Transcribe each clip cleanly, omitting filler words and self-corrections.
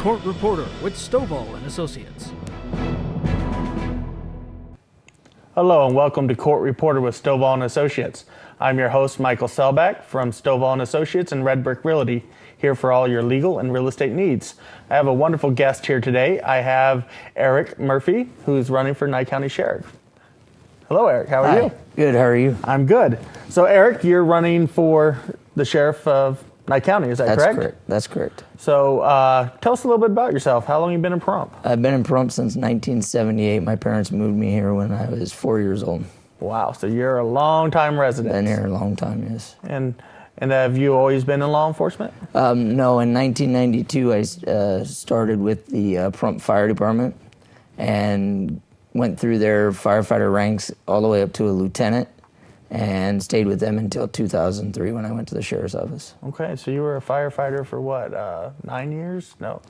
Court Reporter with Stovall and Associates. Hello and welcome to Court Reporter with Stovall and Associates. I'm your host, Michael Selbach from Stovall and Associates and Red Brick Realty, here for all your legal and real estate needs. I have a wonderful guest here today. I have Eric Murphy, who's running for Nye County Sheriff. Hello, Eric. How are you? Good. How are you? I'm good. So, Eric, you're running for the Sheriff of Nye County, is that correct? That's correct. So tell us a little bit about yourself. How long have you been in Pahrump? I've been in Pahrump since 1978. My parents moved me here when I was 4 years old. Wow, so you're a long-time resident. Been here a long time, yes. And have you always been in law enforcement? No, in 1992 I started with the Pahrump Fire Department and went through their firefighter ranks all the way up to a lieutenant, and stayed with them until 2003 when I went to the sheriff's office. Okay, so you were a firefighter for what, 9 years? No.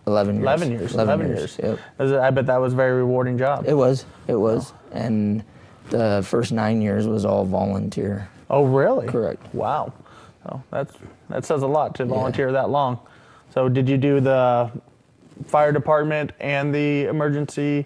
11 years. 11 years. 11 years. Yep. I bet that was a very rewarding job. It was. Oh. And the first 9 years was all volunteer. Oh, really? Correct. Wow. Oh, that says a lot to volunteer that long. So did you do the fire department and the emergency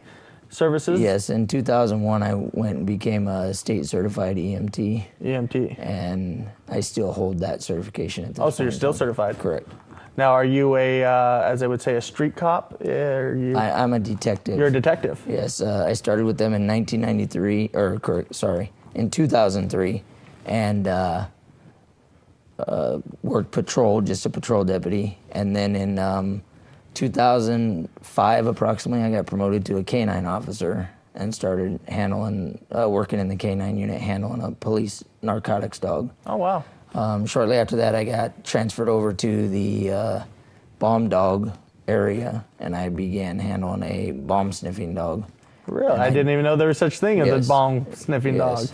services? Yes, in 2001 I went and became a state certified EMT. EMT. And I still hold that certification at this point. Oh, so you're still certified? Correct. Now, are you as they would say, a street cop? I'm a detective. You're a detective? Yes, I started with them in 2003, and worked patrol, just a patrol deputy. And then in 2005 approximately, I got promoted to a K-9 officer and started working in the K-9 unit, handling a police narcotics dog. Oh, wow. Shortly after that, I got transferred over to the bomb dog area, and I began handling a bomb sniffing dog. Really? I didn't even know there was such thing as a bomb sniffing dog.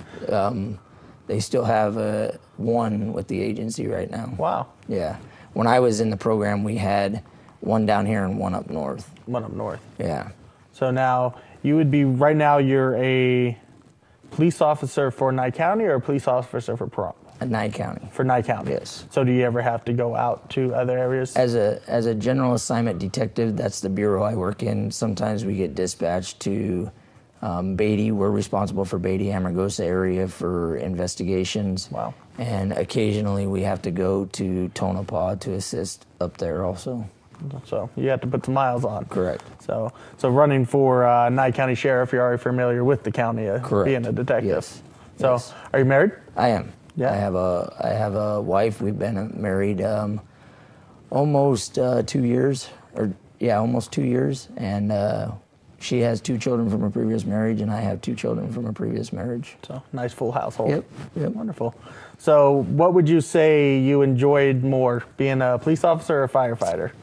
They still have one with the agency right now. Wow. Yeah. When I was in the program, we had one down here and one up north. One up north. Yeah. So now right now you're a police officer for Nye County or a police officer for Pahrump? Nye County. For Nye County. Yes. So do you ever have to go out to other areas? As a general assignment detective, that's the bureau I work in. Sometimes we get dispatched to Beatty. We're responsible for Beatty, Amargosa area for investigations. Wow. And occasionally we have to go to Tonopah to assist up there also. So you have to put some miles on. Correct. So running for Nye County Sheriff, you're already familiar with the county, being a detective. Yes. So yes. Are you married? I am. Yeah. I have a wife. We've been married almost 2 years, almost 2 years, and she has 2 children from a previous marriage, and I have 2 children from a previous marriage. So nice full household. Yep. Wonderful. So what would you say you enjoyed more, being a police officer or a firefighter?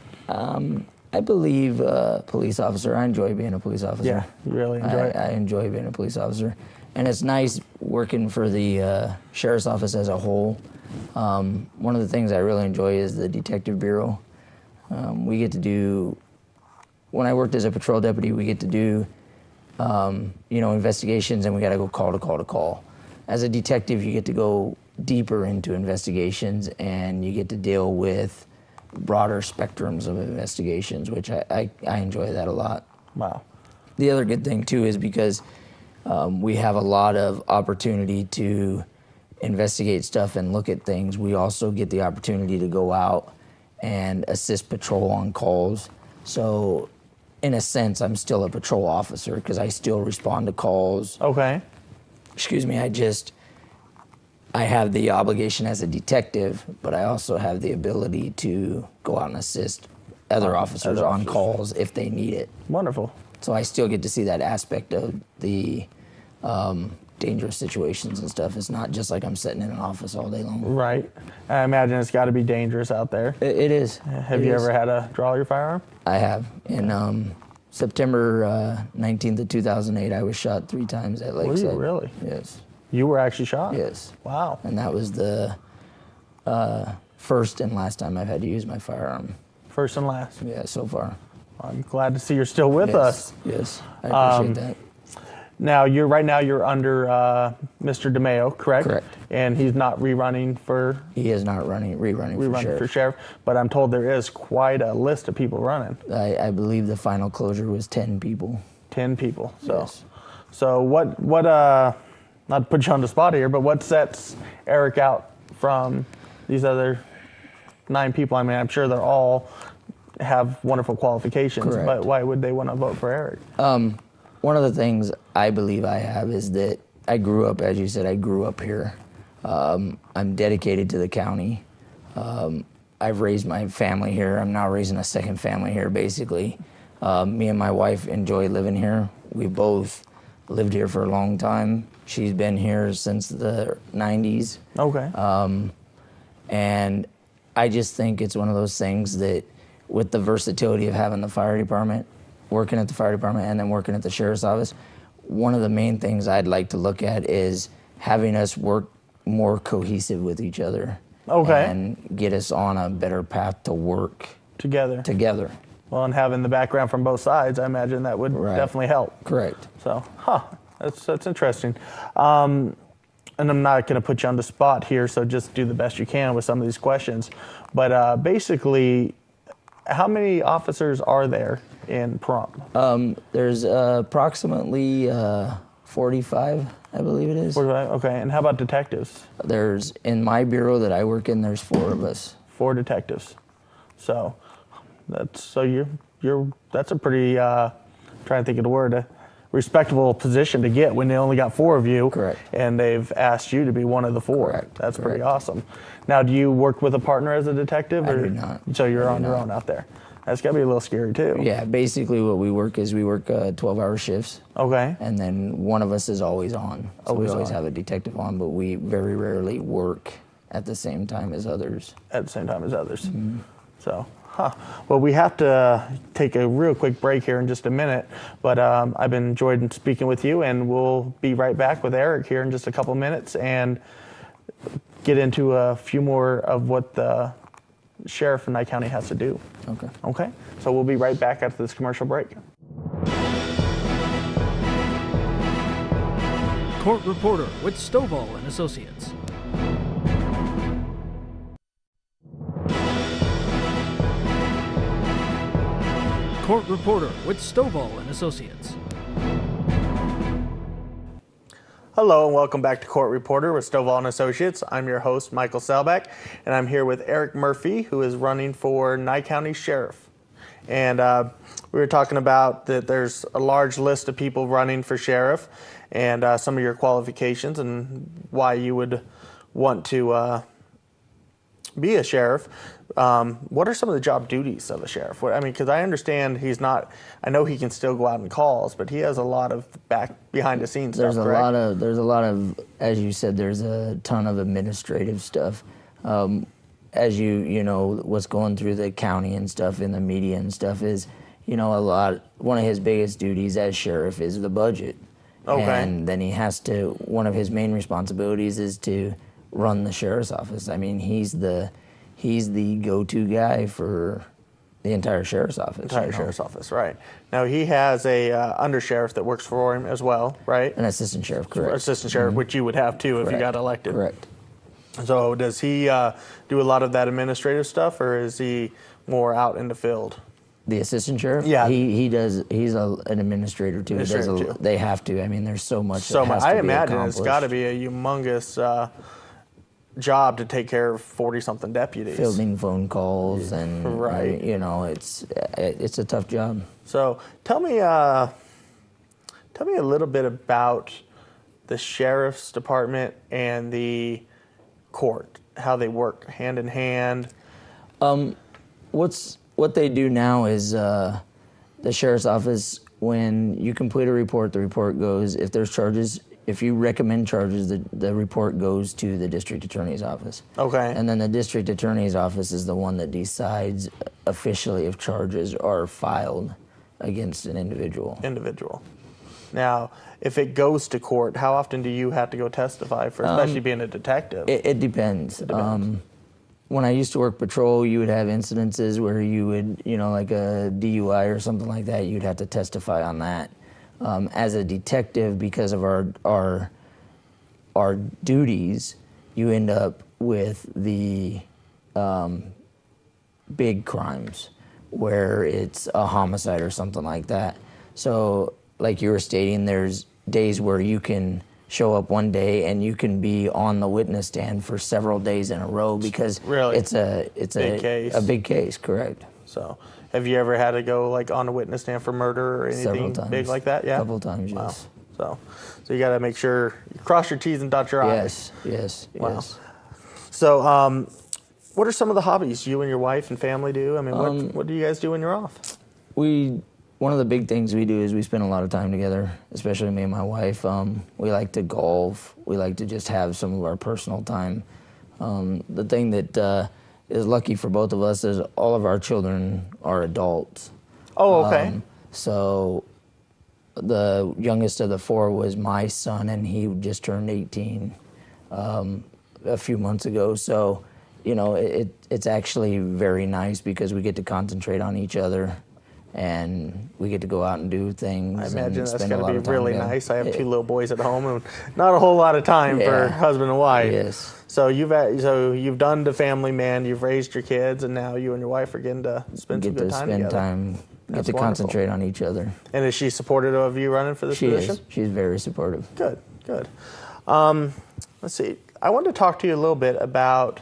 I believe police officer. I enjoy being a police officer. Yeah, you really enjoy it? I enjoy being a police officer. And it's nice working for the sheriff's office as a whole. One of the things I really enjoy is the detective bureau. We get to do, when I worked as a patrol deputy, we get to do, investigations, and we got to go call to call to call. As a detective, you get to go deeper into investigations, and you get to deal with broader spectrums of investigations, which I enjoy that a lot. Wow. The other good thing, too, is because we have a lot of opportunity to investigate stuff and look at things. We also get the opportunity to go out and assist patrol on calls. So, in a sense, I'm still a patrol officer because I still respond to calls. Okay. Excuse me, I have the obligation as a detective, but I also have the ability to go out and assist other officers on calls if they need it. Wonderful. So I still get to see that aspect of the dangerous situations and stuff. It's not just like I'm sitting in an office all day long. Right. I imagine it's got to be dangerous out there. It is. Have you ever had to draw your firearm? I have. In September 19th of 2008, I was shot 3 times at Lakeside. Were you really? Yes. You were actually shot? Yes. Wow. And that was the first and last time I've had to use my firearm. First and last? Yeah, so far. I'm glad to see you're still with us. Yes, I appreciate that. Now you're under Mr. DeMeo, correct? Correct. And he's not rerunning for. He is not rerunning For sheriff, but I'm told there is quite a list of people running. I believe the final closure was 10 people. 10 people. So, Yes. so what? Not to put you on the spot here, but what sets Eric out from these other 9 people? I mean, I'm sure they're all have wonderful qualifications, Correct. but why would they want to vote for Eric? One of the things I believe I have is that I grew up, as you said, I grew up here. I'm dedicated to the county. I've raised my family here. I'm now raising a second family here, basically. Me and my wife enjoy living here. We both lived here for a long time. She's been here since the 90s. Okay. And I just think it's one of those things that with the versatility of having the fire department, working at the fire department, and then working at the sheriff's office, one of the main things I'd like to look at is having us work more cohesive with each other. Okay. And get us on a better path to work Together. Well, and having the background from both sides, I imagine that would definitely help. Correct. So, that's interesting. And I'm not going to put you on the spot here, so just do the best you can with some of these questions. But basically, how many officers are there in Pahrump? There's approximately 45, I believe it is. 45, okay. And how about detectives? There's, in my bureau that I work in, there's 4 of us. 4 detectives. So that's a pretty trying to think of the word, a respectable position to get when they only got 4 of you. Correct. And they've asked you to be one of the 4. Correct. That's pretty Correct. awesome. Now, do you work with a partner as a detective? I do not. So you're I on do your not. own out there. That's got to be a little scary too. Yeah, basically what we work is we work 12-hour shifts. Okay. And then one of us is always on. So we always have a detective on, but we very rarely work at the same time as others. At the same time as others. Mm-hmm. So, well, we have to take a real quick break here in just a minute, but I've been enjoyed speaking with you, and we'll be right back with Eric here in just a couple minutes and get into a few more of what the sheriff in Nye County has to do. Okay. Okay. So we'll be right back after this commercial break. Court reporter with Stovall and Associates. Court reporter with Stovall and Associates. Hello and welcome back to Court Reporter with Stovall and Associates. I'm your host, Michael Selbach, and I'm here with Eric Murphy, who is running for Nye County Sheriff. And we were talking about that there's a large list of people running for sheriff and some of your qualifications and why you would want to be a sheriff. What are some of the job duties of a sheriff? I mean, because I understand he's not. I know he can still go out and calls, but he has a lot of behind the scenes There's stuff. There's a lot of, as you said, there's a ton of administrative stuff. As you know, what's going through the county and stuff in the media and stuff is, one of his biggest duties as sheriff is the budget. Okay. And then he has to. One of his main responsibilities is to run the sheriff's office. I mean, he's the go-to guy for the entire sheriff's office. Sheriff's office, right. Now, he has a undersheriff that works for him as well, right? An assistant sheriff, correct. Assistant sheriff, which you would have too if you got elected. Correct. So does he do a lot of that administrative stuff, or is he more out in the field? The assistant sheriff? Yeah. He does. He's an administrator too. They have to. I mean, there's so much that has to I be imagine it's accomplished. got to be a humongous job to take care of 40-something deputies. Fielding phone calls and Right. it's a tough job. So tell me a little bit about the sheriff's department and the court, how they work hand in hand. What they do now is the sheriff's office, when you complete a report, the report goes, if there's charges, if you recommend charges, the report goes to the district attorney's office. Okay. And then the district attorney's office is the one that decides officially if charges are filed against an individual. Now, if it goes to court, how often do you have to go testify for, especially being a detective? It depends. When I used to work patrol, you would have incidences where you would, like a DUI or something like that, you'd have to testify on that. As a detective, because of our duties, you end up with the big crimes where it's a homicide or something like that. So, like you were stating, there's days where you can show up one day and you can be on the witness stand for several days in a row because Really? it's a case. a big case, correct? So, have you ever had to go like on a witness stand for murder or anything big like that? Yeah, a couple times, wow. yes. So you got to make sure you cross your T's and dot your I's. Yes. So, what are some of the hobbies you and your wife and family do? I mean, what do you guys do when you're off? One of the big things we do is we spend a lot of time together, especially me and my wife. We like to golf. We like to just have some of our personal time. The thing that is lucky for both of us is all of our children are adults. Oh, okay. So the youngest of the four was my son, and he just turned 18 a few months ago. So, it's actually very nice because we get to concentrate on each other. And we get to go out and do things. I imagine that's going to be really nice. I have two little boys at home, and not a whole lot of time for husband and wife. Yes. So you've done the family man. You've raised your kids, and now you and your wife are getting to spend some good time together. Get to concentrate on each other. And is she supportive of you running for this position? She's very supportive. Good. Let's see. I wanted to talk to you a little bit about.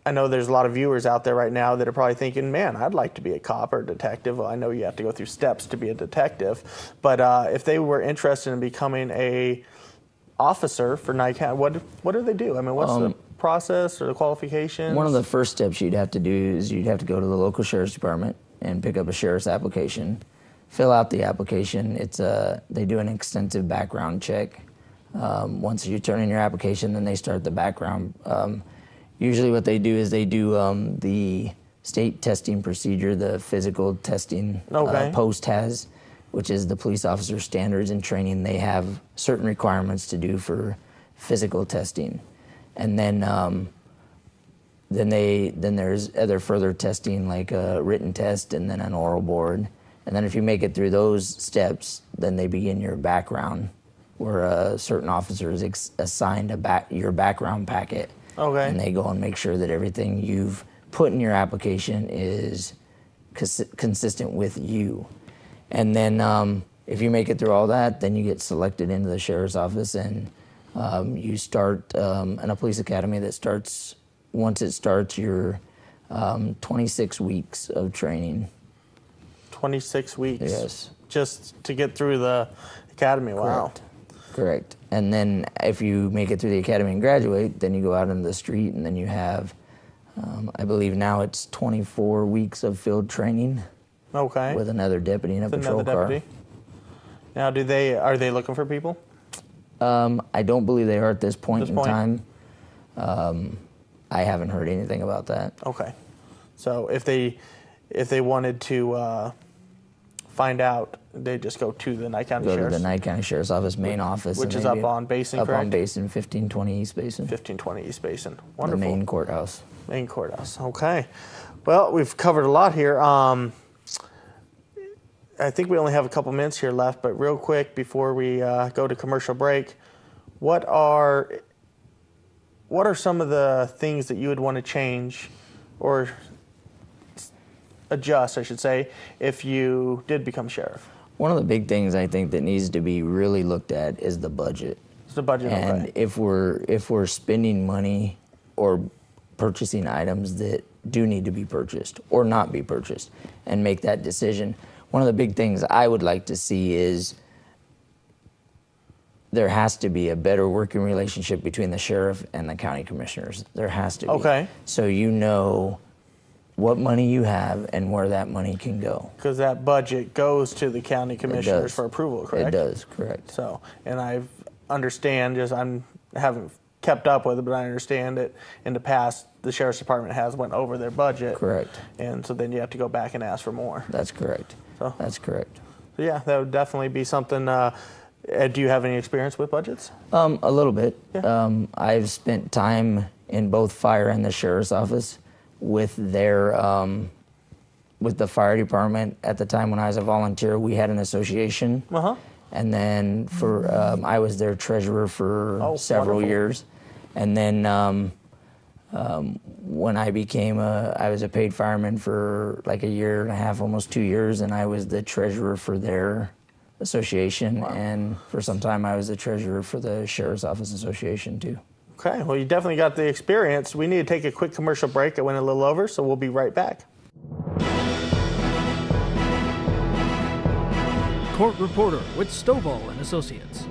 I know there's a lot of viewers out there right now that are probably thinking, man, I'd like to be a cop or a detective. Well, I know you have to go through steps to be a detective, but if they were interested in becoming a officer for Nye County, what do they do? I mean, what's the process or the qualifications? One of the first steps you'd have to do is you'd have to go to the local sheriff's department and pick up a sheriff's application, fill out the application. They do an extensive background check. Once you turn in your application, then they start the background. Usually what they do is they do the state testing procedure, the physical testing post has, which is the police officer standards and training. They have certain requirements to do for physical testing. And then there's other further testing like a written test and then an oral board. And then if you make it through those steps, then they begin your background, where a certain officer is assigned your background packet. Okay. And they go and make sure that everything you've put in your application is consistent with you. And then if you make it through all that, then you get selected into the sheriff's office, and you start in a police academy that starts, once it starts, your 26 weeks of training. 26 weeks? Yes. Just to get through the academy, wow. Correct. And then if you make it through the academy and graduate, then you go out into the street, and then you have, I believe now it's 24 weeks of field training. Okay. With another deputy in a patrol car. Now, are they looking for people? I don't believe they are at this point in time. I haven't heard anything about that. Okay. So if they wanted to find out, they just go to the Nye County Sheriff's. Go to the Nye County Sheriff's Office main office. Which is up on Basin, correct? Up on Basin, 1520 East Basin. 1520 East Basin. Wonderful. The main courthouse. Main courthouse. Okay. Well, we've covered a lot here. I think we only have a couple minutes here left, but real quick before we go to commercial break, what are some of the things that you would want to change or adjust, I should say, if you did become sheriff? One of the big things I think that needs to be really looked at is the budget. It's the budget, and if we're spending money or purchasing items that do need to be purchased or not be purchased, and make that decision. One of the big things I would like to see is there has to be a better working relationship between the sheriff and the county commissioners. There has to be. Okay. So you know what money you have and where that money can go. Because that budget goes to the county commissioners for approval, correct? It does, correct. So, and I understand, haven't kept up with it, but I understand that in the past, the sheriff's department has went over their budget. Correct. And so then you have to go back and ask for more. That's correct. That's correct. So yeah, that would definitely be something. Do you have any experience with budgets? A little bit. Yeah. I've spent time in both fire and the sheriff's office with their with the fire department at the time when I was a volunteer, we had an association. And then I was their treasurer for several years. And then when I became I was a paid fireman for like a year and a half, almost 2 years, and I was the treasurer for their association. And for some time I was the treasurer for the Sheriff's Office Association too. Okay, well, you definitely got the experience. We need to take a quick commercial break. It went a little over, so we'll be right back. Court Reporter with Stovall and Associates.